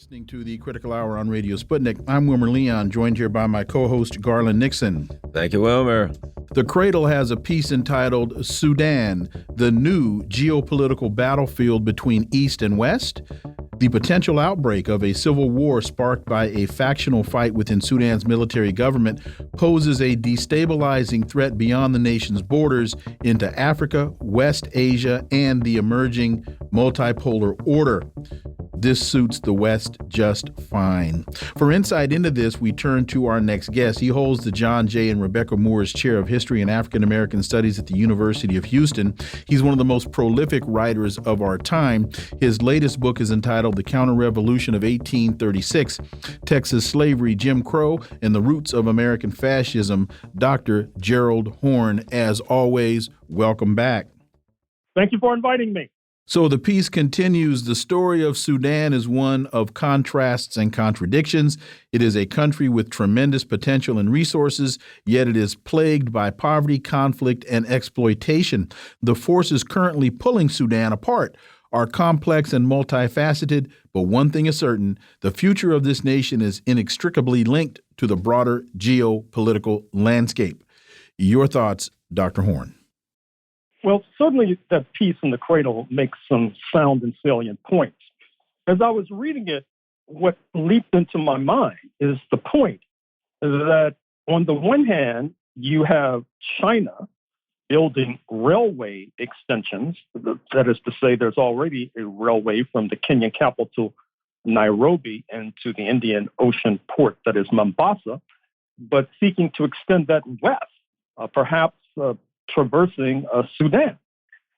Listening to the Critical Hour on Radio Sputnik. I'm Wilmer Leon, joined here by my co-host Garland Nixon. Thank you, Wilmer. The Cradle has a piece entitled Sudan, the New Geopolitical Battlefield Between East and West. The potential outbreak of a civil war sparked by a factional fight within Sudan's military government poses a destabilizing threat beyond the nation's borders into Africa, West Asia, and the emerging multipolar order. This suits the West just fine. For insight into this, we turn to our next guest. He holds the John J. and Rebecca Moores Chair of History and African American Studies at the University of Houston. He's one of the most prolific writers of our time. His latest book is entitled The Counter-Revolution of 1836, Texas Slavery, Jim Crow, and the Roots of American Fascism. Dr. Gerald Horne, as always, welcome back. Thank you for inviting me. So the piece continues. The story of Sudan is one of contrasts and contradictions. It is a country with tremendous potential and resources, yet it is plagued by poverty, conflict, and exploitation. The forces currently pulling Sudan apart are complex and multifaceted, but one thing is certain: the future of this nation is inextricably linked to the broader geopolitical landscape. Your thoughts, Dr. Horne? Well, certainly that piece in the Cradle makes some sound and salient points. As I was reading it, what leaped into my mind is the point that on the one hand, you have China building railway extensions. That is to say, there's already a railway from the Kenyan capital, Nairobi, and to the Indian Ocean port that is Mombasa, but seeking to extend that west, perhaps traversing Sudan,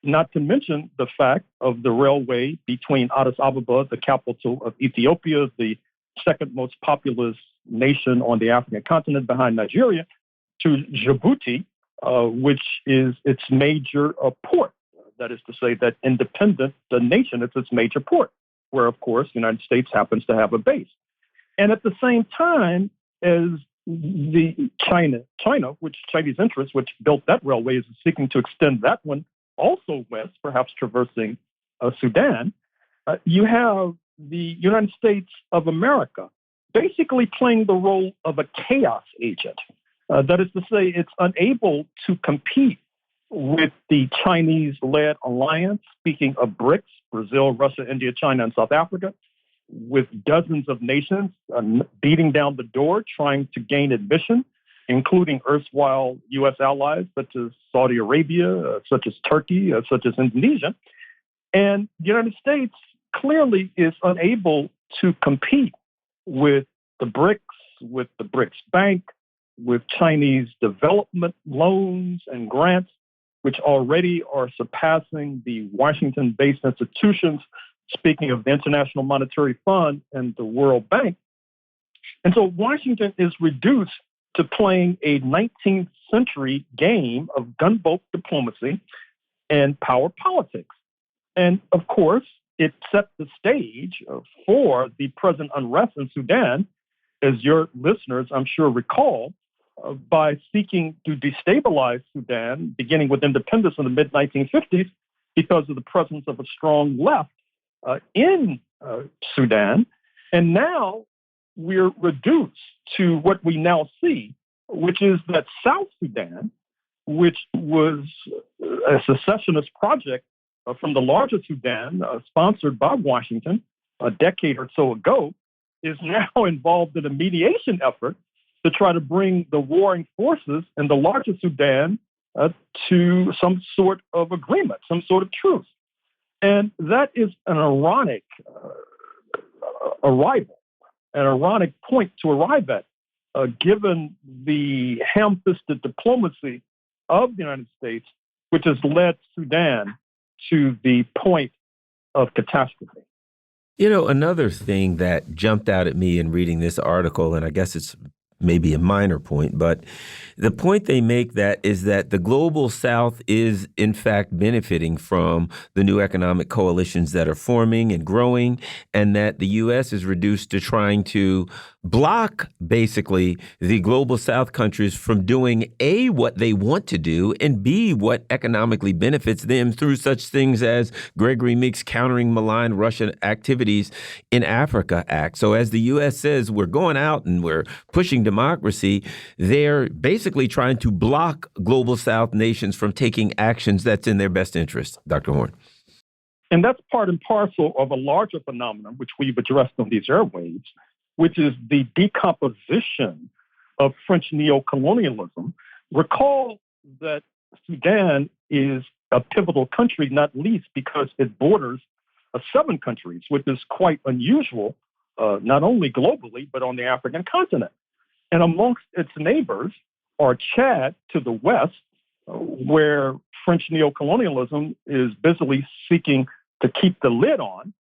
not to mention the fact of the railway between Addis Ababa, the capital of Ethiopia, the second most populous nation on the African continent behind Nigeria, to Djibouti, which is its major port. That is to say that independent, the nation, it's its major port, where, of course, the United States happens to have a base. And at the same time as the Chinese interests, which built that railway, is seeking to extend that one also west, perhaps traversing Sudan. You have the United States of America basically playing the role of a chaos agent. That is to say, it's unable to compete with the Chinese-led alliance, speaking of BRICS, Brazil, Russia, India, China, and South Africa, with dozens of nations beating down the door, trying to gain admission, including erstwhile U.S. allies such as Saudi Arabia, such as Turkey, such as Indonesia. And the United States clearly is unable to compete with the BRICS, with the BRICS Bank, with Chinese development loans and grants, which already are surpassing the Washington-based institutions, speaking of the International Monetary Fund and the World Bank. And so Washington is reduced to playing a 19th century game of gunboat diplomacy and power politics. And of course, it set the stage for the present unrest in Sudan, as your listeners, I'm sure, recall, by seeking to destabilize Sudan, beginning with independence in the mid-1950s, because of the presence of a strong left in Sudan. And now we're reduced to what we now see, which is that South Sudan, which was a secessionist project from the larger Sudan, sponsored by Washington a decade or so ago, is now involved in a mediation effort to try to bring the warring forces in the larger Sudan to some sort of agreement, some sort of truce. And that is an ironic point to arrive at, given the ham-fisted diplomacy of the United States, which has led Sudan to the point of catastrophe. You know, another thing that jumped out at me in reading this article, and I guess it's maybe a minor point, but the point they make that is that the global South is in fact benefiting from the new economic coalitions that are forming and growing, and that the U.S. is reduced to trying to block basically the global South countries from doing A, what they want to do, and B, what economically benefits them through such things as Gregory Meek's Countering Malign Russian Activities in Africa Act. So as the U.S. says, we're going out and we're pushing democracy, they're basically trying to block global South nations from taking actions that's in their best interest. Dr. Horne. And that's part and parcel of a larger phenomenon, which we've addressed on these airwaves, which is the decomposition of French neocolonialism. Recall that Sudan is a pivotal country, not least because it borders 7 countries, which is quite unusual, not only globally, but on the African continent. And amongst its neighbors are Chad to the west, where French neocolonialism is busily seeking to keep the lid on,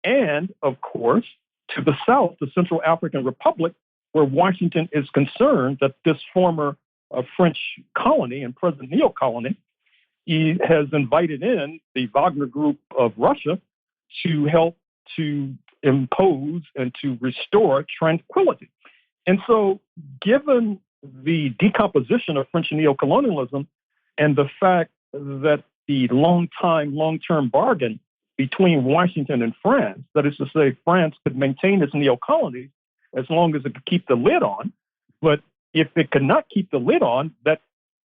and, of course, to the south, the Central African Republic, where Washington is concerned that this former French colony and present neo-colony has invited in the Wagner Group of Russia to help to impose and to restore tranquility. And so, given the decomposition of French neocolonialism and the fact that the long-term bargain between Washington and France, that is to say, France could maintain its neo-colonies as long as it could keep the lid on, but if it could not keep the lid on, that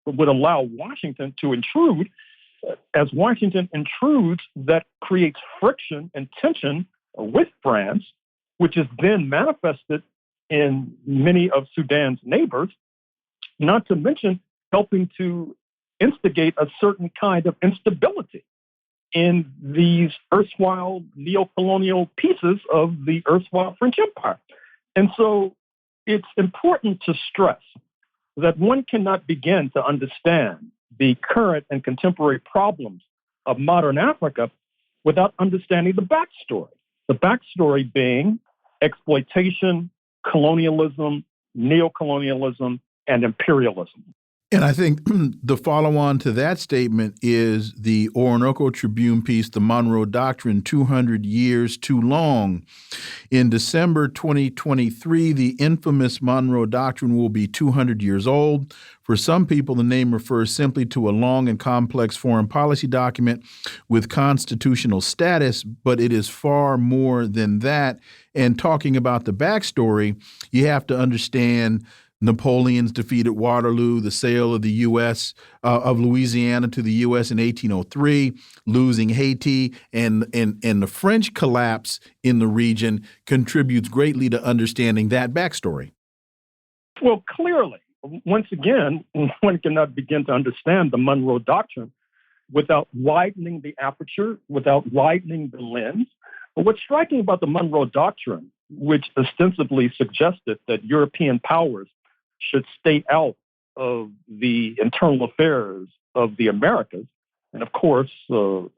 would allow Washington to intrude. As Washington intrudes, that creates friction and tension with France, which is then manifested in many of Sudan's neighbors, not to mention helping to instigate a certain kind of instability in these erstwhile neo-colonial pieces of the erstwhile French Empire. And so it's important to stress that one cannot begin to understand the current and contemporary problems of modern Africa without understanding the backstory. The backstory being exploitation, colonialism, neocolonialism, and imperialism. And I think the follow-on to that statement is the Orinoco Tribune piece, The Monroe Doctrine, 200 Years Too Long. In December 2023, the infamous Monroe Doctrine will be 200 years old. For some people, the name refers simply to a long and complex foreign policy document with constitutional status, but it is far more than that. And talking about the backstory, you have to understand Napoleon's defeat at Waterloo, the sale of the U.S. Of Louisiana to the U.S. in 1803, losing Haiti, and the French collapse in the region contributes greatly to understanding that backstory. Well, clearly, once again, one cannot begin to understand the Monroe Doctrine without widening the aperture, without widening the lens. But what's striking about the Monroe Doctrine, which ostensibly suggested that European powers should stay out of the internal affairs of the Americas. And of course,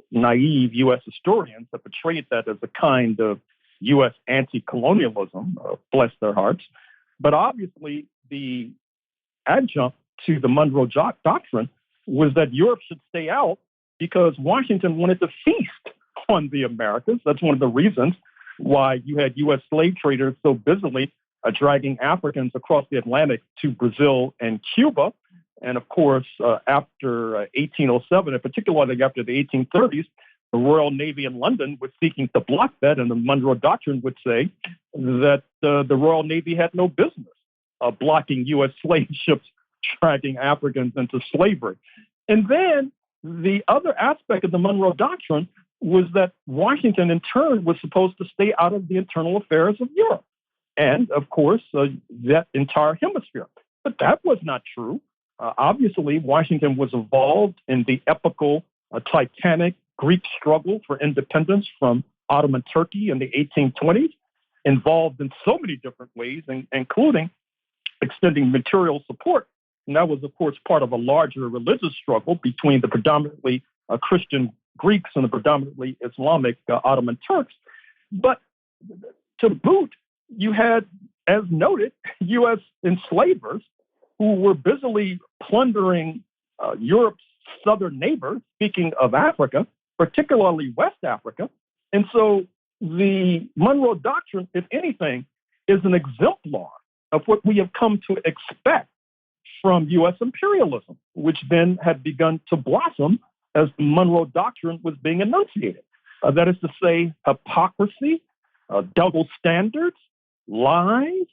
naive U.S. historians have portrayed that as a kind of U.S. anti-colonialism, bless their hearts. But obviously, the adjunct to the Monroe Doctrine was that Europe should stay out because Washington wanted to feast on the Americas. That's one of the reasons why you had U.S. slave traders so busily dragging Africans across the Atlantic to Brazil and Cuba. And of course, after 1807, and particularly after the 1830s, the Royal Navy in London was seeking to block that. And the Monroe Doctrine would say that the Royal Navy had no business blocking U.S. slave ships dragging Africans into slavery. And then the other aspect of the Monroe Doctrine was that Washington, in turn, was supposed to stay out of the internal affairs of Europe. And, of course, that entire hemisphere. But that was not true. Obviously, Washington was involved in the epical, titanic Greek struggle for independence from Ottoman Turkey in the 1820s, involved in so many different ways, including extending material support. And that was, of course, part of a larger religious struggle between the predominantly Christian Greeks and the predominantly Islamic Ottoman Turks. But to boot, you had as noted, U.S. enslavers who were busily plundering Europe's southern neighbor, speaking of Africa, particularly West Africa. And so the Monroe Doctrine, if anything, is an exemplar of what we have come to expect from U.S. imperialism, which then had begun to blossom as the Monroe Doctrine was being enunciated. That is to say, hypocrisy, double standards, lies,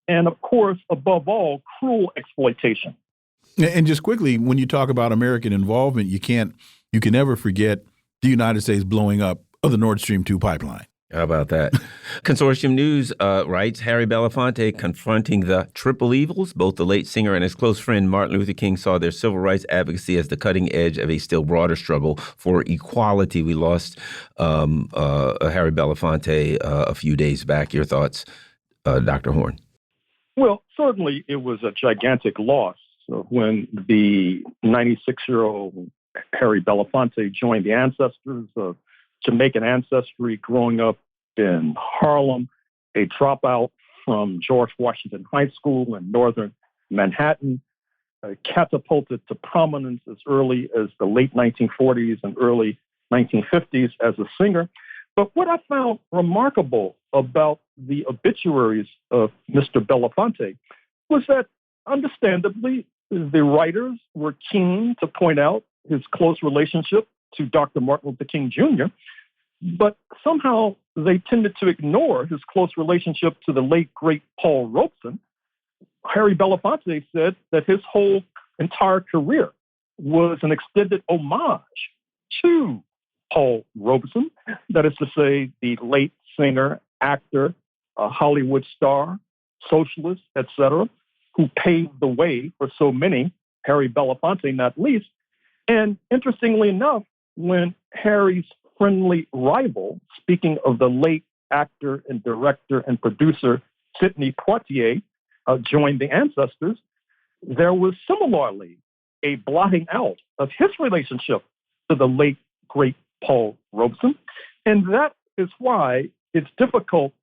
and of course, above all, cruel exploitation. And just quickly, when you talk about American involvement, you can never forget the United States blowing up of the Nord Stream 2 pipeline. How about that? Consortium News writes, Harry Belafonte confronting the triple evils. Both the late singer and his close friend Martin Luther King saw their civil rights advocacy as the cutting edge of a still broader struggle for equality. We lost Harry Belafonte a few days back. Your thoughts, Dr. Horne? Well, certainly it was a gigantic loss when the 96-year-old Harry Belafonte joined the ancestors of Jamaican ancestry, growing up in Harlem, a dropout from George Washington High School in northern Manhattan, catapulted to prominence as early as the late 1940s and early 1950s as a singer. But what I found remarkable about the obituaries of Mr. Belafonte was that, understandably, the writers were keen to point out his close relationship to Dr. Martin Luther King Jr., but somehow they tended to ignore his close relationship to the late, great Paul Robeson. Harry Belafonte said that his whole entire career was an extended homage to Paul Robeson, that is to say, the late singer, actor, Hollywood star, socialist, etc., who paved the way for so many, Harry Belafonte not least. And interestingly enough, when Harry's friendly rival, speaking of the late actor and director and producer Sidney Poitier, joined the ancestors, there was similarly a blotting out of his relationship to the late, great Paul Robeson. And that is why it's difficult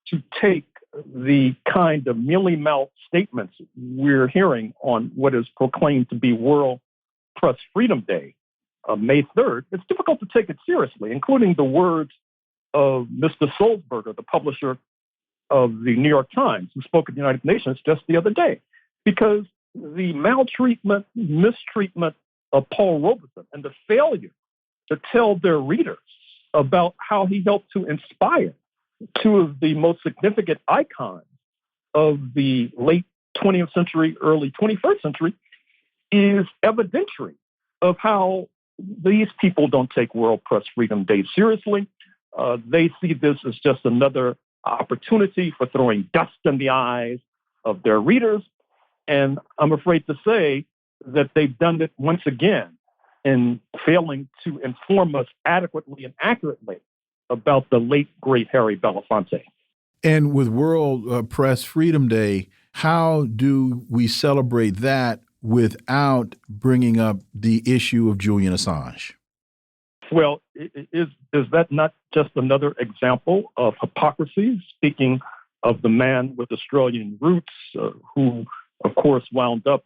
to take the kind of mealy-mouthed statements we're hearing on what is proclaimed to be World Press Freedom Day, May 3rd. It's difficult to take it seriously, including the words of Mr. Sulzberger, the publisher of the New York Times, who spoke at the United Nations just the other day, because the maltreatment, mistreatment of Paul Robeson and the failure to tell their readers about how he helped to inspire two of the most significant icons of the late 20th century, early 21st century, is evidentiary of how these people don't take World Press Freedom Day seriously. They see this as just another opportunity for throwing dust in the eyes of their readers. And I'm afraid to say that they've done it once again in failing to inform us adequately and accurately about the late, great Harry Belafonte. And with World Press Freedom Day, how do we celebrate that without bringing up the issue of Julian Assange? Well, is that not just another example of hypocrisy? Speaking of the man with Australian roots, who, of course, wound up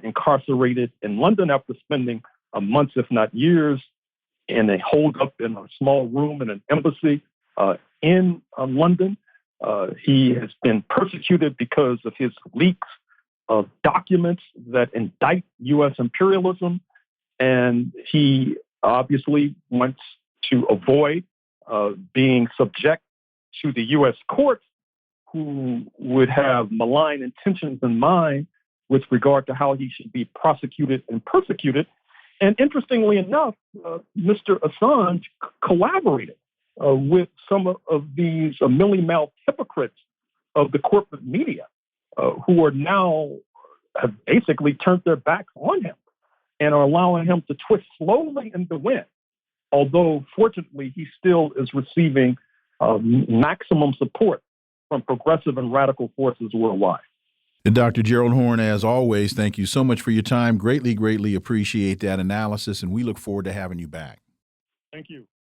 incarcerated in London after spending months, if not years, in a holdup in a small room in an embassy in London. He has been persecuted because of his leaks of documents that indict U.S. imperialism, and he obviously wants to avoid being subject to the U.S. courts, who would have malign intentions in mind with regard to how he should be prosecuted and persecuted. And interestingly enough, Mr. Assange collaborated with some of these mealy-mouthed hypocrites of the corporate media, who are now have basically turned their backs on him and are allowing him to twist slowly in the wind. Although, fortunately, he still is receiving maximum support from progressive and radical forces worldwide. Dr. Gerald Horne, as always, thank you so much for your time. Greatly, greatly appreciate that analysis, and we look forward to having you back. Thank you.